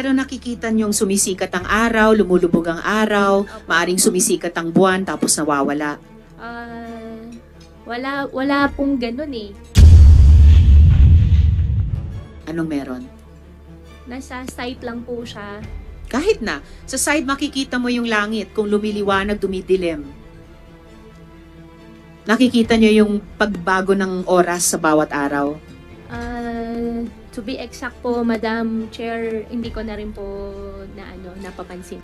Pero nakikita niyong sumisikat ang araw, lumulubog ang araw, maaring sumisikat ang buwan, tapos nawawala. Wala pong ganun eh. Anong meron? Nasa site lang po siya. Kahit na, sa side makikita mo yung langit kung lumiliwanag, dumidilim. Nakikita niyo yung pagbago ng oras sa bawat araw. To be exact po, Madam Chair, hindi ko na rin po napapansin.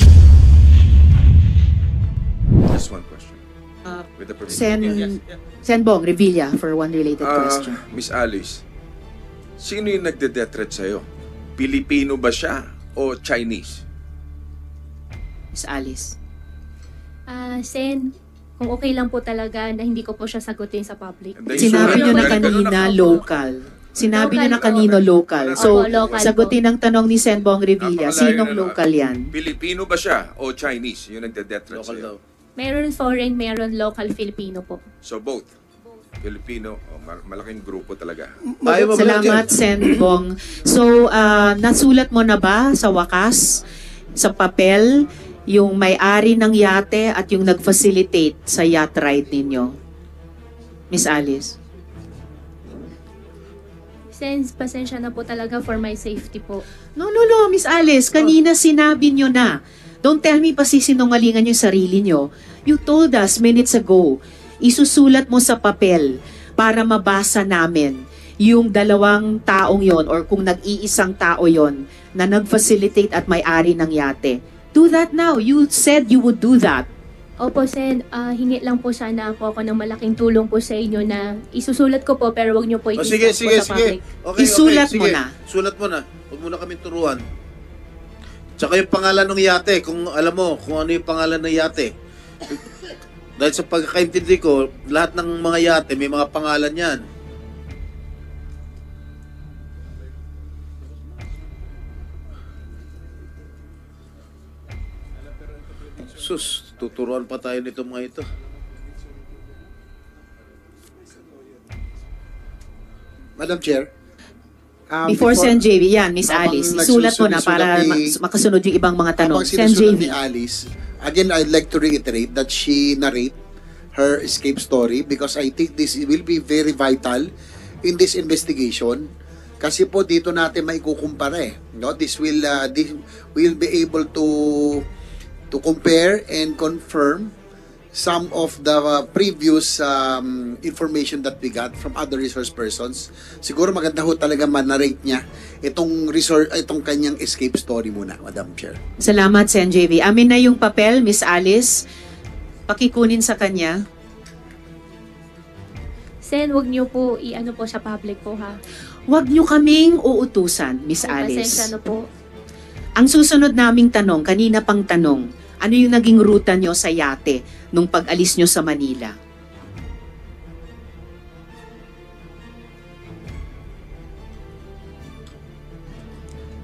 Just one question. With the permission. Sen Bong Revilla for one related question. Miss Alice, sino yung nagde-death threat sa'yo? Pilipino ba siya o Chinese? Miss Alice. Sen, kung okay lang po talaga na hindi ko po siya sagutin sa public. Sinabi niyo na kanina local. Sinabi niyo na kanino local. So, local sagutin ang tanong ni Sen Bong Revilla, sinong local yan? Pilipino ba siya o Chinese yung nagde-death threat sa'yo? Meron foreign, meron local Filipino po. So both? Filipino, malaking grupo talaga. Salamat, Sen Bong. So, nasulat mo na ba sa wakas, sa papel, yung may-ari ng yate at yung nag-facilitate sa yacht ride ninyo? Miss Alice? Sense, pasensya na po talaga for my safety po. No, Miss Alice. Kanina sinabi nyo na. Don't tell me pasisinungalingan yung sarili nyo. You told us minutes ago, isusulat mo sa papel para mabasa namin yung dalawang taong yon or kung nag-iisang tao yon na nag-facilitate at may-ari ng yate. Do that now. You said you would do that. Opo, Sen, hingi lang po sana po ako ng malaking tulong po sa inyo na isusulat ko po pero wag niyo po sige. sa public. Okay, Isulat mo sige. na. Sulat mo na. Huwag mo na kami turuan. Tsaka yung pangalan ng yate, kung alam mo kung ano yung pangalan ng yate. Dahil sa pagkakaintindi ko, lahat ng mga yate may mga pangalan yan. Sus, tuturuan pa tayo nito mga ito. Madam Chair. Before Sen JV, yan, Miss Alice. Isulat mo na para makasunod yung ibang mga tanong. Sen JV. Ni Alice, again, I'd like to reiterate that she narrate her escape story because I think this will be very vital in this investigation. Kasi po dito natin maikukumpara eh. No? This will be able to compare and confirm some of the previous information that we got from other resource persons. Siguro maganda ho talaga man-narrate niya itong kanyang escape story muna, Madam Chair. Salamat, Sen JV. Amin na yung papel, Miss Alice. Pakikunin sa kanya. Sen, wag niyo po i-ano po sa public po ha. Huwag niyo kaming uutusan, Miss Alice. Pasensya na po. Ang susunod naming tanong, kanina pang tanong, ano yung naging ruta nyo sa yate nung pag-alis nyo sa Manila?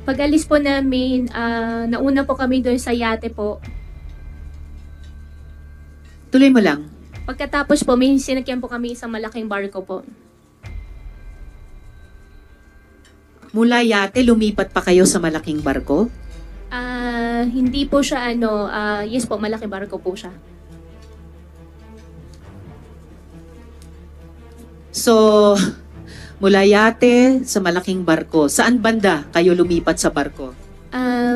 Pag-alis po namin, nauna po kami doon sa yate po. Tuloy mo lang. Pagkatapos po, may sinakyan po kami isang malaking barko po. Mula yate, lumipat pa kayo sa malaking barko? Hindi po siya yes po, malaking barko po siya. So, mula yate sa malaking barko, saan banda kayo lumipat sa barko?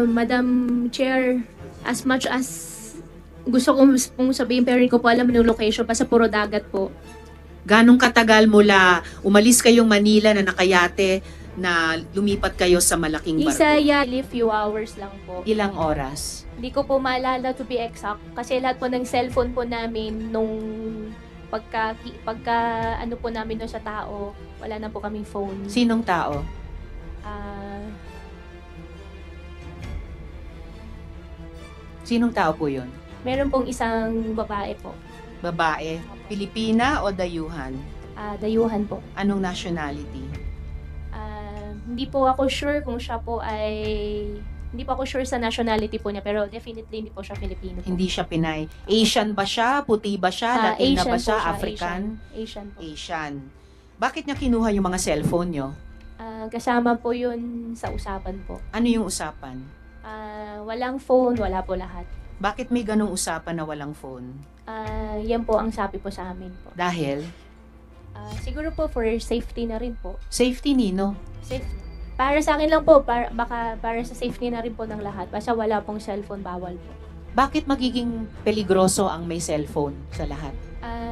Madam Chair, as much as gusto kong sabihin pero hindi ko po alam yung location, basta puro dagat po. Ganong katagal mula umalis kayong Manila na nakayate na lumipat kayo sa malaking barko? Few hours lang po. Ilang oras? Hindi ko po maalala to be exact kasi lahat po ng cellphone po namin nung pagka ano po namin doon sa tao, wala na po kaming phone. Sinong tao? Sinong tao po yun? Meron pong isang babae po. Babae? Pilipina o dayuhan? Dayuhan po. Anong nationality? Hindi po ako sure kung siya po ay... Hindi po ako sure sa nationality po niya, pero definitely hindi po siya Filipino po. Hindi siya Pinay. Asian ba siya? Puti ba siya? Latina ba siya? African? Asian po. Asian. Bakit niya kinuha yung mga cellphone niyo? Kasama po yun sa usapan po. Ano yung usapan? Walang phone, wala po lahat. Bakit may ganong usapan na walang phone? Yan po ang sabi po sa amin po. Dahil? Siguro po for safety na rin po. Safety nino. Para sa akin lang po, baka para sa safety na rin po ng lahat. Basta wala pong cellphone, bawal po. Bakit magiging peligroso ang may cellphone sa lahat?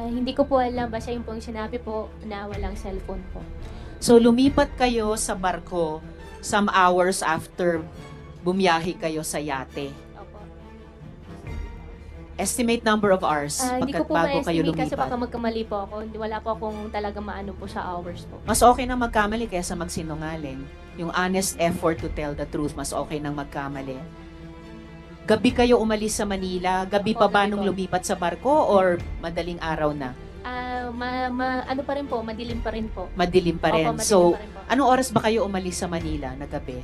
Hindi ko po alam, basta yung pong sinabi po na walang cellphone po. So lumipat kayo sa barko some hours after bumiyahe kayo sa yate. Opo. Estimate number of hours Hindi ko po bago kayo ma-estimate kasi baka lumipat. magkamali po ako. Wala po akong talaga maano po sa hours po. Mas okay na magkamali kaysa magsinungaling. Yung honest effort to tell the truth, mas okay nang magkamali. Gabi kayo umalis sa Manila? Gabi pa Opo, ba gabi nung po. lumipat sa barko or madaling araw na? Ano pa rin po, madilim pa rin po. Madilim pa rin. Opo, madilim So, pa rin po. anong oras ba kayo umalis sa Manila na gabi?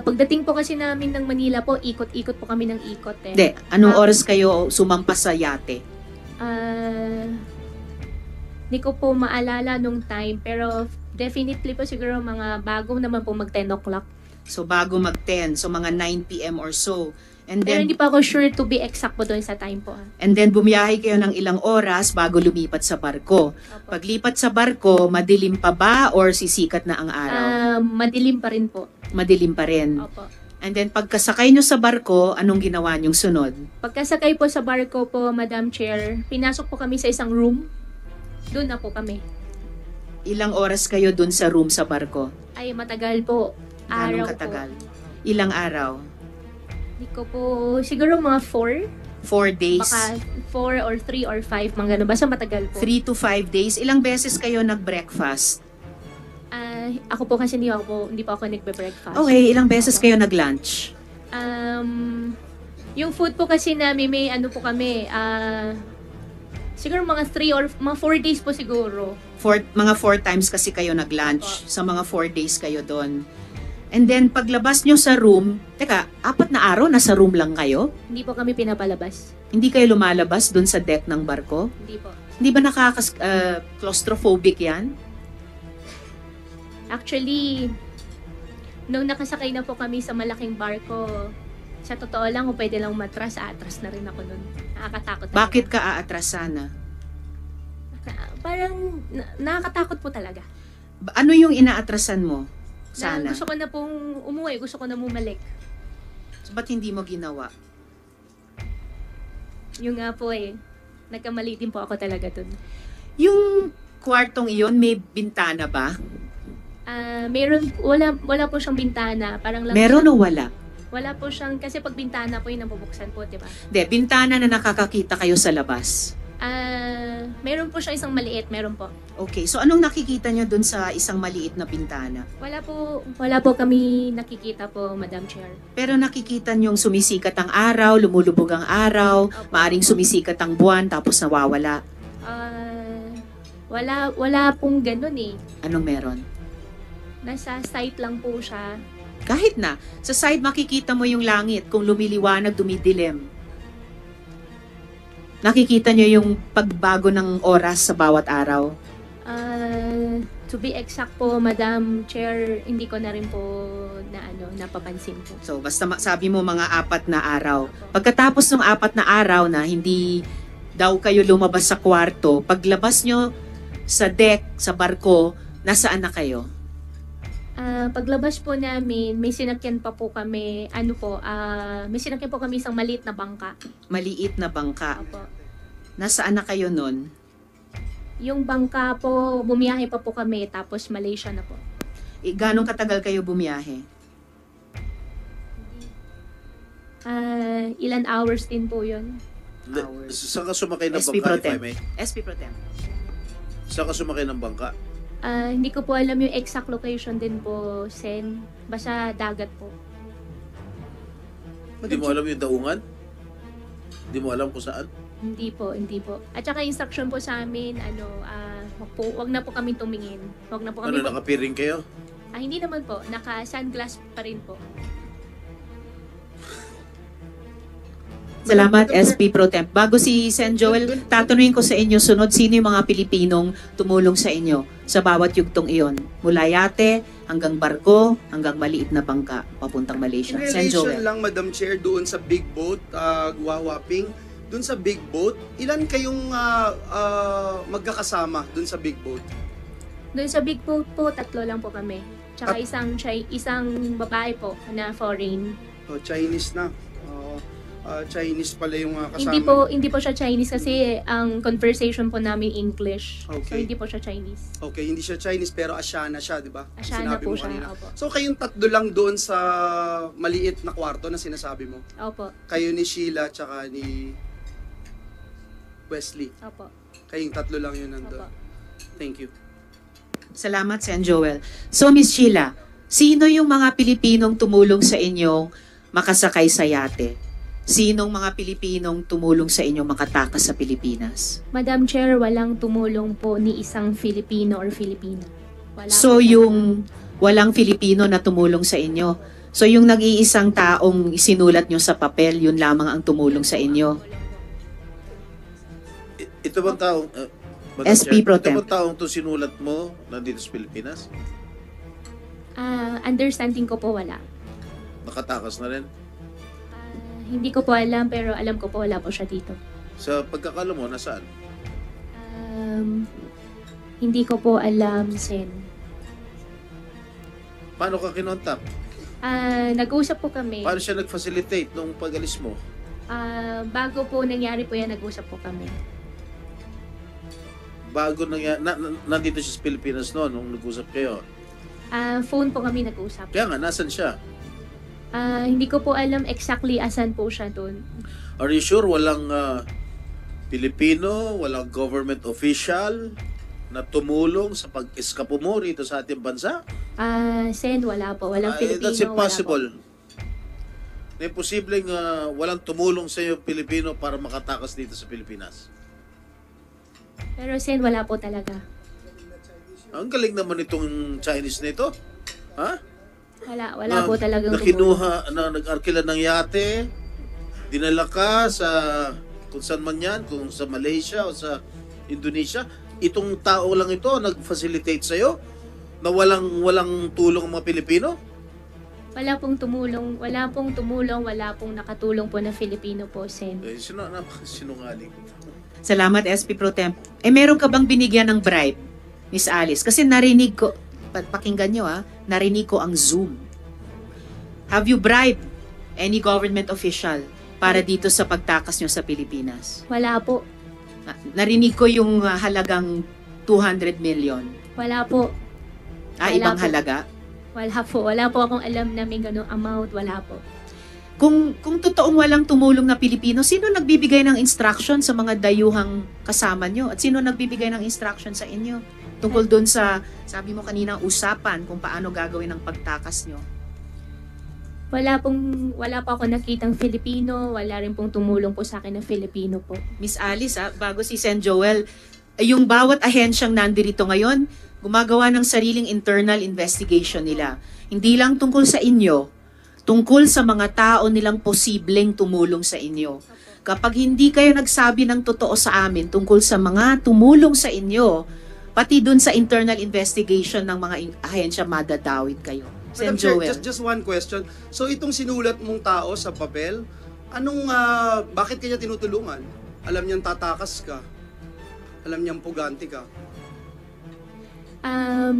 Pagdating po kasi namin ng Manila po, ikot-ikot po kami ng ikot eh. Hindi. Anong oras kayo sumampas sa yate? Hindi ko po maalala nung time, pero definitely po siguro mga bago naman po mag 10 o'clock. So, bago mag-10. So, mga 9 p.m. or so. And Pero then, hindi pa ako sure to be exact po doon sa time po. and then bumiyahe kayo ng ilang oras bago lumipat sa barko. Opo. Paglipat sa barko, madilim pa ba or sisikat na ang araw? Madilim pa rin po. Madilim pa rin. Opo. And then pagkasakay nyo sa barko, anong ginawa nyong sunod? Pagkasakay po sa barko po, Madam Chair, pinasok po kami sa isang room. Doon na po kami. Ilang oras kayo dun sa room sa barko? Ay, matagal po. Ganong Araw katagal? po. Ilang araw? Hindi ko po, siguro mga 4. 4 days? Baka 4 or 3 or 5, mga ganun. Basta matagal po. 3 to 5 days? Ilang beses kayo nag-breakfast? Ako po kasi hindi po ako nagbe-breakfast. Okay, ilang beses kayo nag-lunch? Yung food po kasi namin, may ano po kami, siguro mga 3 or mga 4 days po siguro. Mga 4 times kasi kayo nag-lunch. Sa mga 4 days kayo doon. And then, paglabas nyo sa room, teka, 4 na araw, nasa room lang kayo? Hindi po kami pinapalabas. Hindi kayo lumalabas doon sa deck ng barko? Hindi po. Hindi ba claustrophobic yan? Actually, nung nakasakay na po kami sa malaking barko, sa totoo lang, kung pwede lang atras na rin ako nun. Nakakatakot talaga. Bakit ka aatras sana? Parang nakakatakot po talaga. Ano yung inaatrasan mo? Na Sana. gusto ko na pong umuwi, gusto ko na bumalik. So, ba't hindi mo ginawa? Yung nga po nagkamali din po ako talaga dun. Yung kwartong iyon, may bintana ba? Wala po siyang bintana. Parang lang Meron o wala? Wala po siyang, kasi pag bintana po yung nabubuksan po, di ba? Hindi, bintana na nakakakita kayo sa labas. Meron po siyang isang maliit, meron po. Okay, so anong nakikita niyo dun sa isang maliit na bintana? Wala po kami nakikita po, Madam Chair. Pero nakikita niyong sumisikat ang araw, lumulubog ang araw, Opo. maaring sumisikat ang buwan, tapos nawawala. Wala pong ganun eh. Anong meron? Nasa site lang po siya. Kahit na, sa side makikita mo yung langit kung lumiliwanag, dumidilim. Nakikita niyo yung pagbago ng oras sa bawat araw. To be exact po, Madam Chair, hindi ko na rin po napapansin po. So, basta sabi mo mga 4 na araw. Pagkatapos ng 4 na araw na hindi daw kayo lumabas sa kwarto, paglabas nyo sa deck, sa barko, nasaan na kayo? Paglabas po namin, may sinakyan pa po kami, may sinakyan po kami isang maliit na bangka. Maliit na bangka. Opo. Nasaan na kayo nun? Yung bangka po, bumiyahe pa po kami, tapos Malaysia na po. Ganong katagal kayo bumiyahe? Ilan hours din po yun. Hours. Saan ka sumakay ng SP bangka, Pro if I Tem. may? SP Pro Tem. Saan ka sumakay ng bangka? Hindi ko po alam yung exact location din po, Sen. Basta dagat po. Hindi mo alam yung daungan? Hindi mo alam kung saan? Hindi po. At saka instruction po sa amin, wag na po kami tumingin. Wag na po kami. Nakapiring kayo? Hindi naman po. Naka-sunglass pa rin po. Salamat, SP Pro Temp. Bago si Sen Joel, tatanungin ko sa inyo sunod, sino yung mga Pilipinong tumulong sa inyo sa bawat yugtong iyon? Mula yate, hanggang barko, hanggang maliit na bangka, papuntang Malaysia. In Sen relation Joel. lang, Madam Chair, doon sa big boat, Guwawaping, doon sa big boat, ilan kayong magkakasama doon sa big boat? Doon sa big boat po, 3 lang po kami. Tsaka isang babae po na foreign. Oh, Chinese na. Chinese pala yung kasama. Hindi po siya Chinese kasi ang conversation po namin English. So Okay. hindi po siya Chinese. Okay, hindi siya Chinese pero Asiana siya, di ba? Asiana Sinabi po mo siya, kanina. opo. So kayong 3 lang doon sa maliit na kwarto na sinasabi mo? Opo. Kayo ni Sheila tsaka ni Wesley. Opo. Kayong 3 lang yun nandun. Opo. Thank you. Salamat, Sen Joel. So, Miss Sheila, sino yung mga Pilipinong tumulong sa inyong makasakay sa yate? Sinong mga Pilipinong tumulong sa inyong makatakas sa Pilipinas? Madam Chair, walang tumulong po ni isang Filipino or Filipina. Wala So, po yung walang Filipino na tumulong sa inyo. So, yung nag-iisang taong isinulat nyo sa papel, yun lamang ang tumulong sa inyo. Ito bang taong... Madam SP Chair, Pro ito Temp. bang taong to sinulat mo nandito sa Pilipinas? understanding ko po wala. Nakatakas na rin? Hindi ko po alam pero alam ko po wala po siya dito. Sa pagkakala mo, nasaan? Hindi ko po alam, Sen. Paano ka kinontak? Nag-usap po kami. Paano siya nag-facilitate nung pag-alis mo? Bago po nangyari po yan, nag-usap po kami. Bago nandito siya sa Pilipinas noon nung nag-usap kayo. Phone po kami nag-usap. Kaya nga, nasan siya? Hindi ko po alam exactly asan po siya doon. Are you sure walang Pilipino, walang government official na tumulong sa pag-eskapo mo rito sa ating bansa? Sen, wala po. Walang Filipino. That's impossible. Na posibleng walang tumulong sa iyo Pilipino para makatakas dito sa Pilipinas. Pero Sen, wala po talaga. Ang galing naman itong Chinese na ito. Ha? Wala po talagang na kinuha, na nag-arkila ng yate, dinala ka sa kung saan man yan, kung sa Malaysia o sa Indonesia. Itong tao lang ito nag-facilitate sa'yo na walang tulong ang mga Pilipino? Wala pong tumulong, wala pong nakatulong po na Filipino po, Sen. Sinungaling. Salamat, SP Pro Temp. Meron ka bang binigyan ng bribe, Miss Alice? Kasi narinig ko, pakinggan nyo narinig ko ang Zoom. Have you bribed any government official para dito sa pagtakas nyo sa Pilipinas? Wala po. Narinig ko yung halagang 200 million. Wala po. Wala Ibang po. halaga? Wala po. Wala po akong alam na may ganung amount. Wala po. Kung totoong walang tumulong na Pilipino, sino nagbibigay ng instruction sa mga dayuhang kasama nyo? At sino nagbibigay ng instruction sa inyo? Tungkol dun sa, sabi mo kanina, usapan kung paano gagawin ang pagtakas nyo. Wala po ako nakitang Filipino. Wala rin pong tumulong po sa akin na Filipino po. Miss Alice, bago si Sen Joel, yung bawat ahensyang nandirito ngayon, gumagawa ng sariling internal investigation nila. Hindi lang tungkol sa inyo, tungkol sa mga tao nilang posibleng tumulong sa inyo. Kapag hindi kayo nagsabi ng totoo sa amin tungkol sa mga tumulong sa inyo, pati dun sa internal investigation ng mga ahensya, madadawit kayo. Sen Madam Chair, Joel. just one question. So itong sinulat mong tao sa papel, bakit kanya tinutulungan? Alam niyang tatakas ka. Alam niyang puganti ka.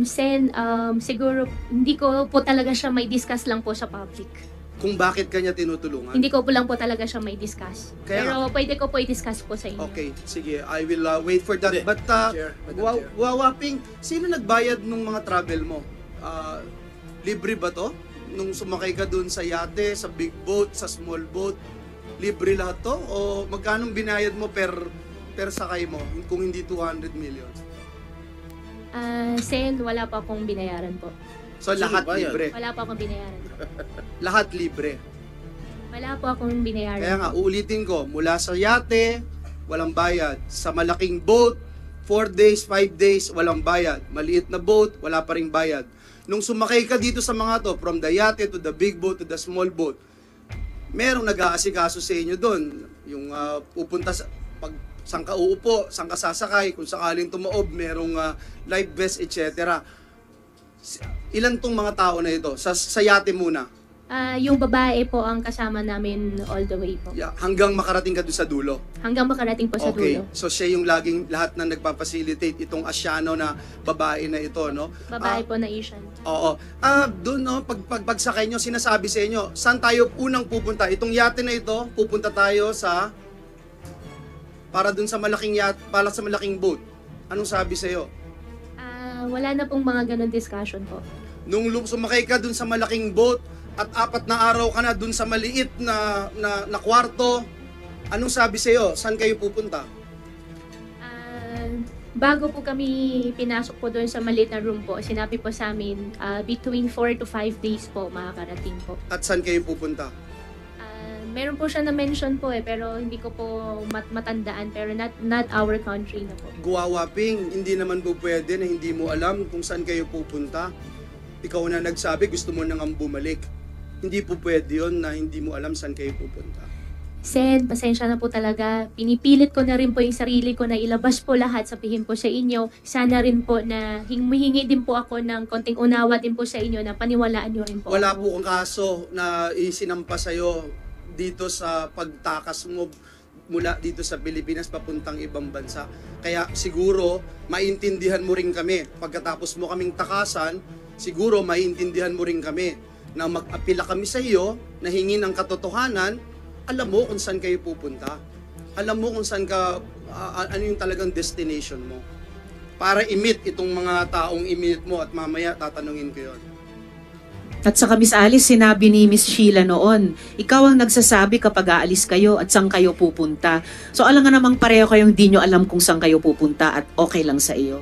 Sen, siguro hindi ko po talaga siya may discuss lang po sa public. Kung bakit kanya tinutulungan? Hindi ko po lang po talaga siya may discuss. Kaya Pero pwede ko po i-discuss po sa inyo. Okay, sige. I will wait for that. Hindi. But, Madam Chair. Wawaping, sino nagbayad ng mga travel mo? Libre ba to? Nung sumakay ka dun sa yate, sa big boat, sa small boat, libre lahat to? O magkano binayad mo per sakay mo kung hindi 200 million? Sen, wala pa akong binayaran po. So Sino lahat bayad? libre. Wala pa akong binayaran po. Lahat libre. Wala po akong binayaran. Kaya nga, uulitin ko, mula sa yate, walang bayad. Sa malaking boat, 4 days, 5 days, walang bayad. Maliit na boat, wala pa ring bayad. Nung sumakay ka dito sa mga to, from the yate to the big boat to the small boat, merong nag-aasikaso sa inyo doon. Yung pupunta sa, pag saan ka uupo, saan ka sasakay, kung sakaling tumaob, merong life vest, etc. Ilan tong mga tao na ito? Sa yate muna. Yung babae po ang kasama namin all the way po. Yeah, hanggang makarating ka doon sa dulo. Hanggang makarating po sa Okay, dulo. so siya yung laging lahat na nagpa-facilitate itong Asiano na babae na ito, no? Babae po na Asian. Oo. Doon, no, pagsakay nyo, sinasabi sa inyo, saan tayo unang pupunta? Itong yate na ito, pupunta tayo sa, para doon sa malaking yate, para sa malaking boat. Anong sabi sa iyo? Wala na pong mga ganun discussion po. Nung sumakay ka doon sa malaking boat, at 4 na araw ka na doon sa maliit na kwarto, anong sabi sa iyo? Saan kayo pupunta? Bago po kami pinasok po doon sa maliit na room po, sinabi po sa amin, between 4 to 5 days po makakarating po. At saan kayo pupunta? Meron po siya na-mention po pero hindi ko po matandaan, pero not our country na po. Guwawaping, hindi naman po pwede na hindi mo alam kung saan kayo pupunta. Ikaw na nagsabi, gusto mo nang bumalik. Hindi po pwede yun na hindi mo alam saan kayo pupunta. Sen, pasensya na po talaga. Pinipilit ko na rin po yung sarili ko na ilabas po lahat, sabihin po sa inyo. Sana rin po na humihingi din po ako ng konting unawa din po sa inyo na paniwalaan nyo rin po. Wala ako. po kong kaso na isinampa sa'yo dito sa pagtakas mo mula dito sa Pilipinas papuntang ibang bansa. Kaya siguro maintindihan mo rin kami. Pagkatapos mo kaming takasan, siguro maintindihan mo rin kami na mag-apila kami sa iyo, na hingi ng katotohanan, alam mo kung saan kayo pupunta. Alam mo kung saan ka, ano yung talagang destination mo. Para i-meet itong mga taong i-meet mo at mamaya tatanungin ko yun. At saka Miss Alice, sinabi ni Miss Sheila noon, ikaw ang nagsasabi kapag aalis kayo at saan kayo pupunta. So alam nga namang pareho kayong di nyo alam kung saan kayo pupunta at okay lang sa iyo.